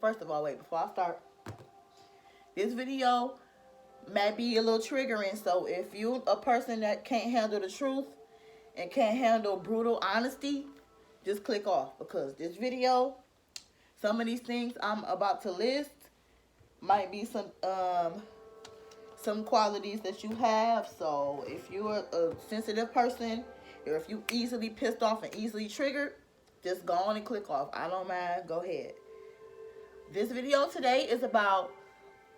First of all, wait, before I start, this video might be a little triggering. So if you a person that can't handle the truth and can't handle brutal honesty, just click off because this video, some of these things I'm about to list might be some qualities that you have. So if you're a sensitive person or if you easily pissed off and easily triggered, just go on and click off. I don't mind. Go ahead. This video today is about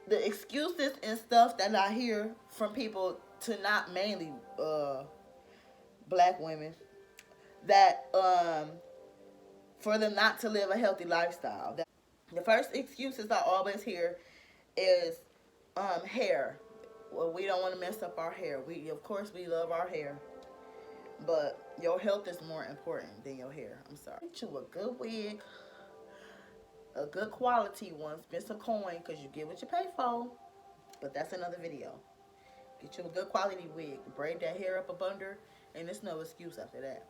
the excuses and stuff that I hear from people, to not mainly black women, that for them not to live a healthy lifestyle. The first excuses I always hear is hair. Well, we don't want to mess up our hair. We, of course, we love our hair, but your health is more important than your hair. I'm sorry. Get you a good wig, a good quality one. Spend some coin because you get what you pay for. But that's another video. Get you a good quality wig. Braid that hair up under, and there's no excuse after that.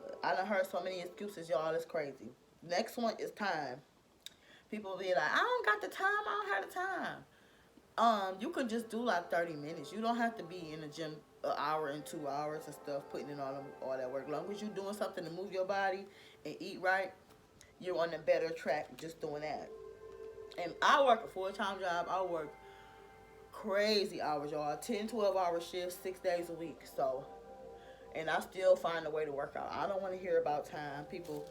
But I done heard so many excuses, y'all. It's crazy. Next one is time. People be like, I don't got the time. I don't have the time. You can just do like 30 minutes. You don't have to be in the gym an hour and 2 hours and stuff, putting in all that work. As long as you're doing something to move your body and eat right, you're on a better track just doing that. And I work a full-time job. I work crazy hours, y'all. 10, 12-hour shifts, 6 days a week. So, and I still find a way to work out. I don't want to hear about time. People,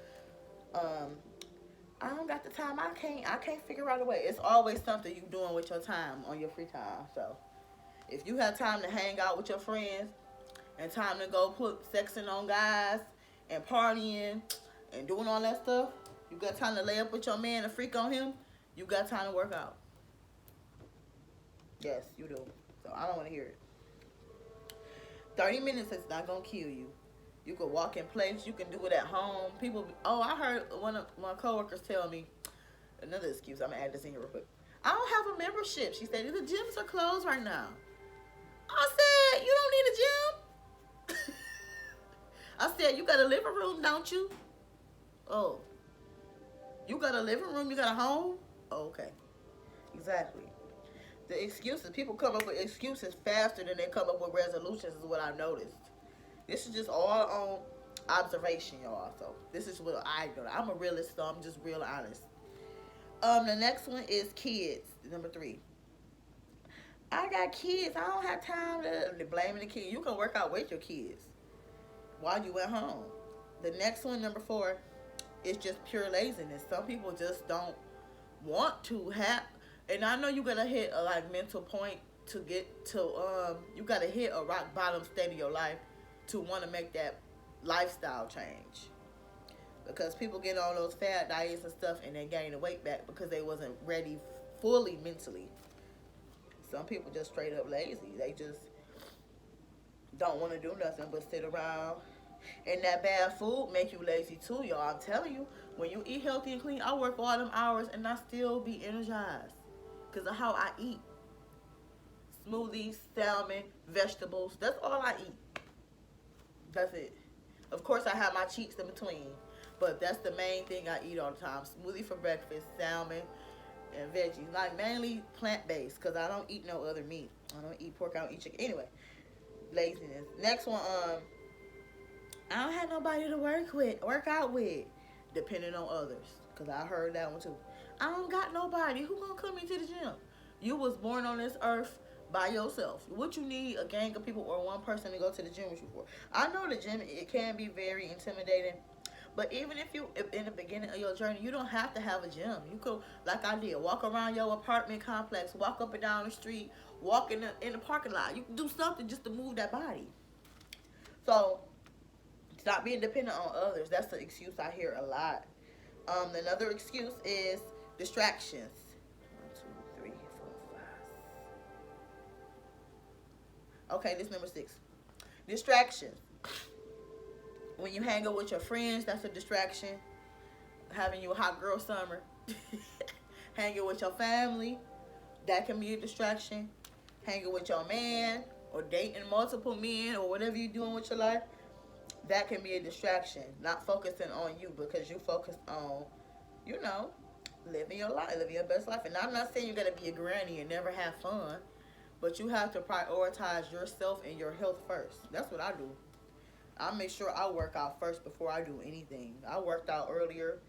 I don't got the time. I can't figure out a way. It's always something you doing with your time on your free time. So, if you have time to hang out with your friends and time to go put sexing on guys and partying and doing all that stuff, you got time to lay up with your man and freak on him, you got time to work out. Yes, you do. So I don't want to hear it. 30 minutes is not going to kill you. You can walk in place. You can do it at home. People, oh, I heard one of my coworkers tell me, another excuse, I'm going to add this in here real quick. I don't have a membership. She said, the gyms are closed right now. I said, you don't need a gym? I said, you got a living room, don't you? Oh. You got a living room? You got a home? Oh, okay. Exactly. The excuses, people come up with excuses faster than they come up with resolutions is what I've noticed. This is just all on observation, y'all. So this is what I know. I'm a realist, so I'm just real honest. The next one is kids. Number 3. I got kids. I don't have time to blame the kids. You can work out with your kids while you at home. The next one, number 4, is just pure laziness. Some people just don't want to have. And I know you gotta hit a mental point to get to you gotta hit a rock bottom state of your life to want to make that lifestyle change. Because people get on those fad diets and stuff and they gain the weight back because they wasn't ready fully mentally. Some people just straight up lazy. They just don't want to do nothing but sit around. And that bad food make you lazy too, y'all. I'm telling you, when you eat healthy and clean, I work all them hours and I still be energized because of how I eat. Smoothies, salmon, vegetables. That's all I eat. That's it. Of course, I have my cheats in between, but that's the main thing I eat all the time. Smoothie for breakfast, salmon, and veggies. Like mainly plant-based because I don't eat no other meat. I don't eat pork. I don't eat chicken. Anyway, laziness. Next one, I don't have nobody to work out with, depending on others. Because I heard that one too. I don't got nobody. Who gonna come into the gym? You was born on this earth by yourself. What you need a gang of people or one person to go to the gym with you for? I know the gym, it can be very intimidating. But even if in the beginning of your journey, you don't have to have a gym. You could, like I did, walk around your apartment complex, walk up and down the street, walk in the parking lot. You can do something just to move that body. So, stop being dependent on others. That's the excuse I hear a lot. Another excuse is distractions. 1, 2, 3, 4, 5. Okay, this number 6. Distractions. When you hang out with your friends, that's a distraction. Having you a hot girl summer. Hanging with your family, that can be a distraction. Hanging with your man or dating multiple men or whatever you're doing with your life, that can be a distraction. Not focusing on you because you focus on, living your life, living your best life. And I'm not saying you gotta be a granny and never have fun, but you have to prioritize yourself and your health first. That's what I do. I make sure I work out first before I do anything. I worked out earlier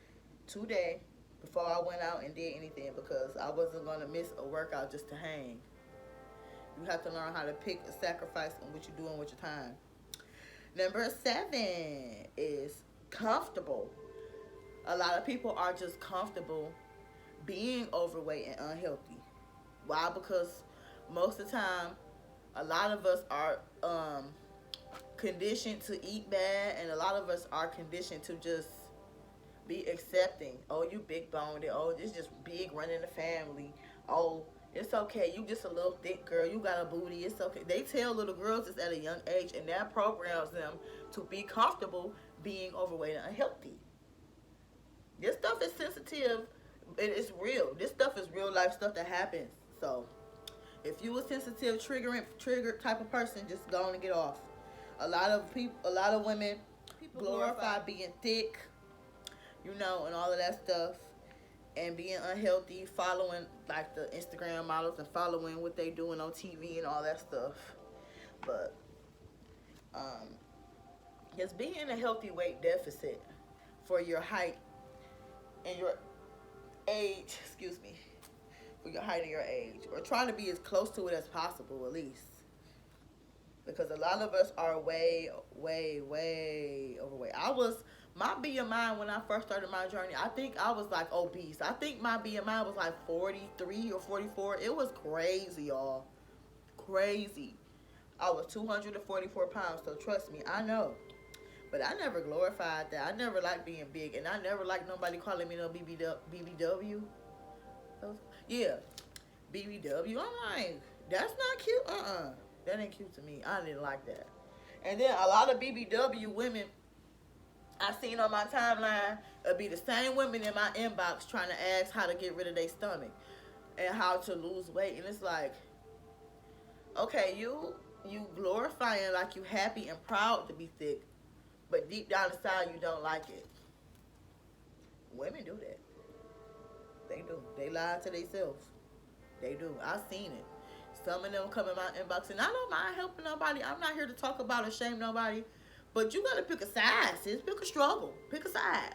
today before I went out and did anything because I wasn't gonna miss a workout just to hang. You have to learn how to pick a sacrifice on what you're doing with your time. Number 7 is comfortable. A lot of people are just comfortable being overweight and unhealthy. Why? Because most of the time, a lot of us are conditioned to eat bad, and a lot of us are conditioned to just be accepting. Oh, you big boned. Oh, it's just big running the family. Oh, it's okay. You just a little thick girl. You got a booty. It's okay. They tell little girls this at a young age, and that programs them to be comfortable being overweight and unhealthy. This stuff is sensitive. It's real. This stuff is real life stuff that happens. So, if you a sensitive, triggered type of person, just go on and get off. A lot of people, a lot of women glorify being thick, and all of that stuff, and being unhealthy, following like the Instagram models and following what they doing on TV and all that stuff. But just being in a healthy weight deficit for your height and your age, for your height and your age, or trying to be as close to it as possible at least. Because a lot of us are way, way, way overweight. My BMI when I first started my journey, I think I was like obese. I think my BMI was like 43 or 44. It was crazy, y'all. Crazy. I was 244 pounds, so trust me, I know. But I never glorified that. I never liked being big, and I never liked nobody calling me no BBW. Yeah, BBW. I'm like, that's not cute. That ain't cute to me. I didn't like that. And then a lot of BBW women I seen on my timeline be the same women in my inbox trying to ask how to get rid of their stomach and how to lose weight. And it's like, okay, you glorifying like you happy and proud to be thick, but deep down inside you don't like it. Women do that. They do. They lie to themselves. They do. I've seen it. Some of them come in my inbox, and I don't mind helping nobody. I'm not here to talk about or shame nobody, but you gotta pick a side, sis. Pick a struggle. Pick a side.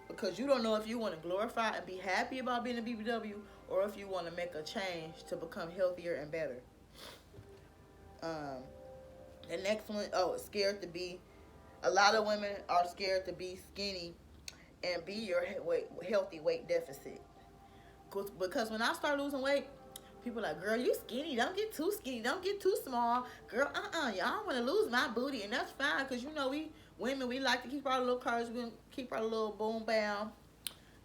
Because you don't know if you want to glorify and be happy about being a BBW, or if you want to make a change to become healthier and better. The next one, scared to be. A lot of women are scared to be skinny and be your healthy weight deficit. Because when I start losing weight, people are like, girl, you skinny. Don't get too skinny. Don't get too small. Girl, y'all want to lose my booty. And that's fine because, we women, we like to keep our little curves. We keep our little boom bam.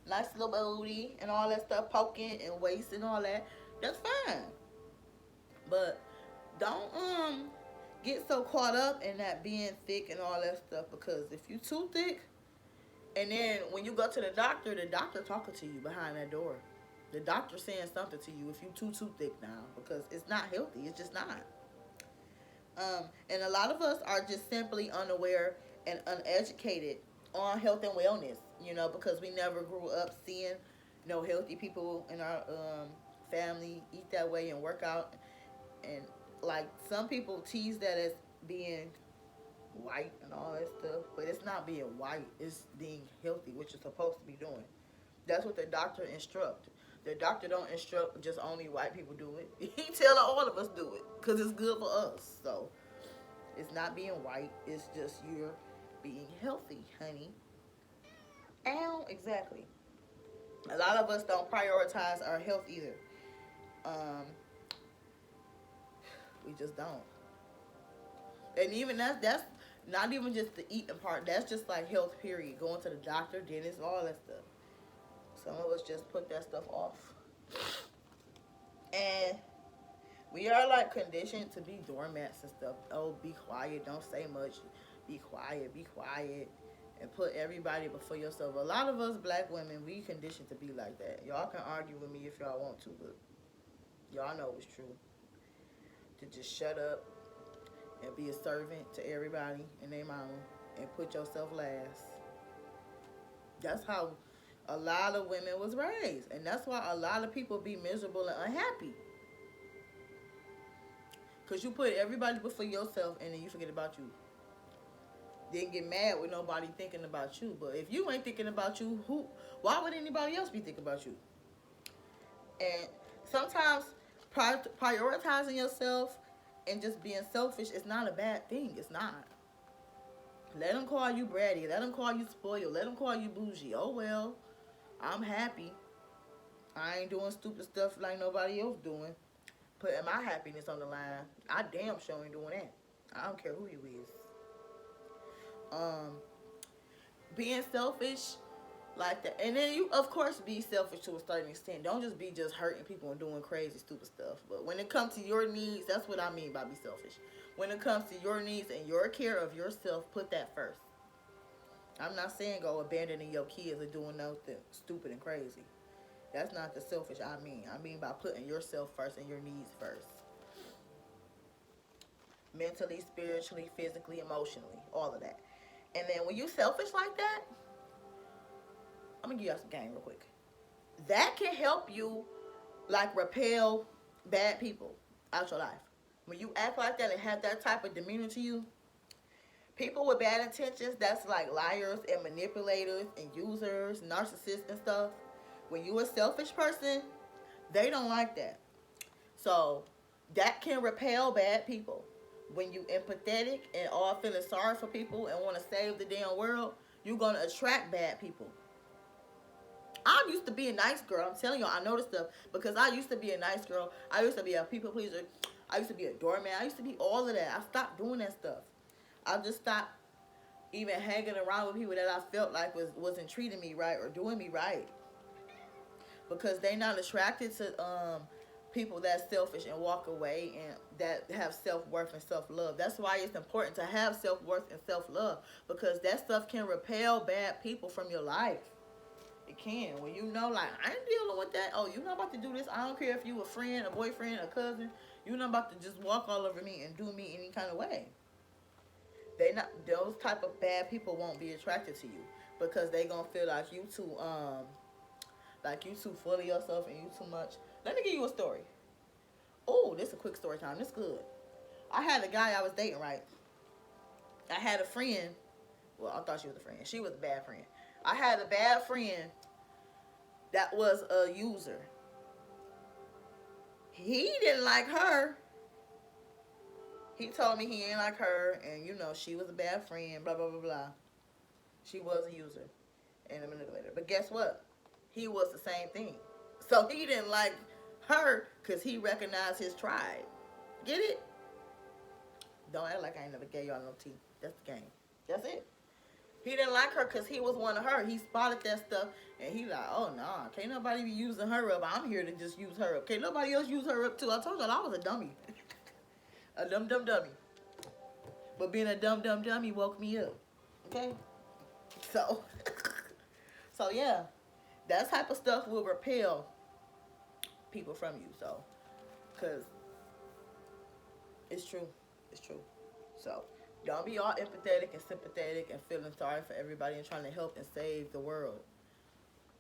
Nice little booty and all that stuff. Poking and waist and all that. That's fine. But don't get so caught up in that being thick and all that stuff. Because if you too thick, and then when you go to the doctor talking to you behind that door. The doctor saying something to you if you too thick now, because it's not healthy. It's just not. And a lot of us are just simply unaware and uneducated on health and wellness. Because we never grew up seeing healthy people in our family eat that way and work out. And like some people tease that as being white and all that stuff, but it's not being white. It's being healthy, which you're supposed to be doing. That's what the doctor instruct. The doctor don't instruct just only white people do it. He tell all of us do it because it's good for us. So it's not being white. It's just you're being healthy, honey. Ow, exactly. A lot of us don't prioritize our health either. We just don't. And even that's not even just the eating part. That's just like health period. Going to the doctor, dentist, all that stuff. Some of us just put that stuff off. And we are like conditioned to be doormats and stuff. Oh, be quiet, don't say much. Be quiet, and put everybody before yourself. A lot of us black women, we conditioned to be like that. Y'all can argue with me if y'all want to, but y'all know it's true. To just shut up and be a servant to everybody and their mama and put yourself last. That's how a lot of women was raised. And that's why a lot of people be miserable and unhappy. Because you put everybody before yourself and then you forget about you. Then get mad with nobody thinking about you. But if you ain't thinking about you, why would anybody else be thinking about you? And sometimes prioritizing yourself and just being selfish is not a bad thing. It's not. Let them call you bratty. Let them call you spoiled. Let them call you bougie. Oh, well, I'm happy. I ain't doing stupid stuff like nobody else doing. Putting my happiness on the line. I damn sure ain't doing that. I don't care who you is. Being selfish like that, and then you of course be selfish to a certain extent. Don't just be just hurting people and doing crazy stupid stuff. But when it comes to your needs, that's what I mean by be selfish. When it comes to your needs and your care of yourself, put that first. I'm not saying go abandoning your kids or doing nothing stupid and crazy. That's not the selfish I mean. I mean by putting yourself first and your needs first. Mentally, spiritually, physically, emotionally, all of that. And then when you selfish like that, I'm gonna give y'all some game real quick. That can help you like repel bad people out your life. When you act like that and have that type of demeanor to you, people with bad intentions, that's like liars and manipulators and users, narcissists and stuff. When you a selfish person, they don't like that. So that can repel bad people. When you empathetic and all feeling sorry for people and want to save the damn world, you're going to attract bad people. I used to be a nice girl. I'm telling y'all, I know this stuff because I used to be a nice girl. I used to be a people pleaser. I used to be a doorman. I used to be all of that. I stopped doing that stuff. I just stopped even hanging around with people that I felt like wasn't treating me right or doing me right. Because they not attracted to people that's selfish and walk away and that have self-worth and self-love. That's why it's important to have self-worth and self-love, because that stuff can repel bad people from your life. It can. When you know, like, I ain't dealing with that. Oh, you're not about to do this. I don't care if you a friend, a boyfriend, a cousin. You're not about to just walk all over me and do me any kind of way. Those type of bad people won't be attracted to you because they gonna feel like you too full of yourself and you too much. Let me give you a story. Oh, this is a quick story time. This is good. I had a guy I was dating, right? I had a friend. Well, I thought she was a friend. She was a bad friend. I had a bad friend that was a user. He didn't like her. He told me he ain't like her, and she was a bad friend, blah, blah, blah, blah. She was a user and a manipulator. But guess what? He was the same thing. So he didn't like her because he recognized his tribe. Get it? Don't act like I ain't never gave y'all no tea. That's the game. That's it. He didn't like her because he was one of her. He spotted that stuff and he like, oh nah, can't nobody be using her up. I'm here to just use her up. Can't nobody else use her up too. I told y'all I was a dummy. A dumb dummy. But being a dumb dummy woke me up. Okay? So yeah. That type of stuff will repel people from you. So, because it's true. It's true. So, don't be all empathetic and sympathetic and feeling sorry for everybody and trying to help and save the world.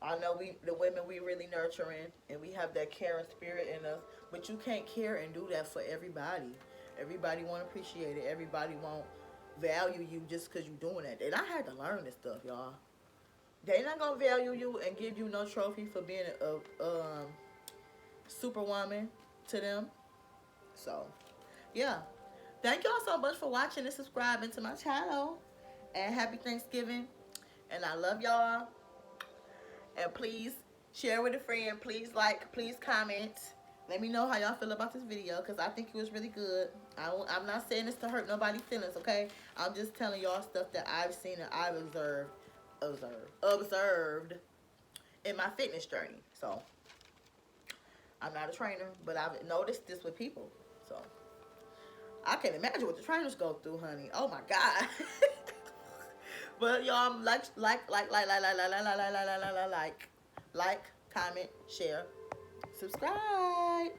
I know the women we really nurturing and we have that caring spirit in us, but you can't care and do that for everybody. Everybody won't appreciate it. Everybody won't value you just because you're doing it. And I had to learn this stuff, y'all. They not gonna value you and give you no trophy for being a superwoman to them. So, yeah. Thank y'all so much for watching and subscribing to my channel. And happy Thanksgiving. And I love y'all. And please share with a friend. Please like. Please comment. Let me know how y'all feel about this video, because I think it was really good. I'm not saying this to hurt nobody's feelings, okay? I'm just telling y'all stuff that I've seen and I've observed in my fitness journey. So, I'm not a trainer, but I've noticed this with people. So, I can't imagine what the trainers go through, honey. Oh my God. But y'all, like, comment, share, subscribe.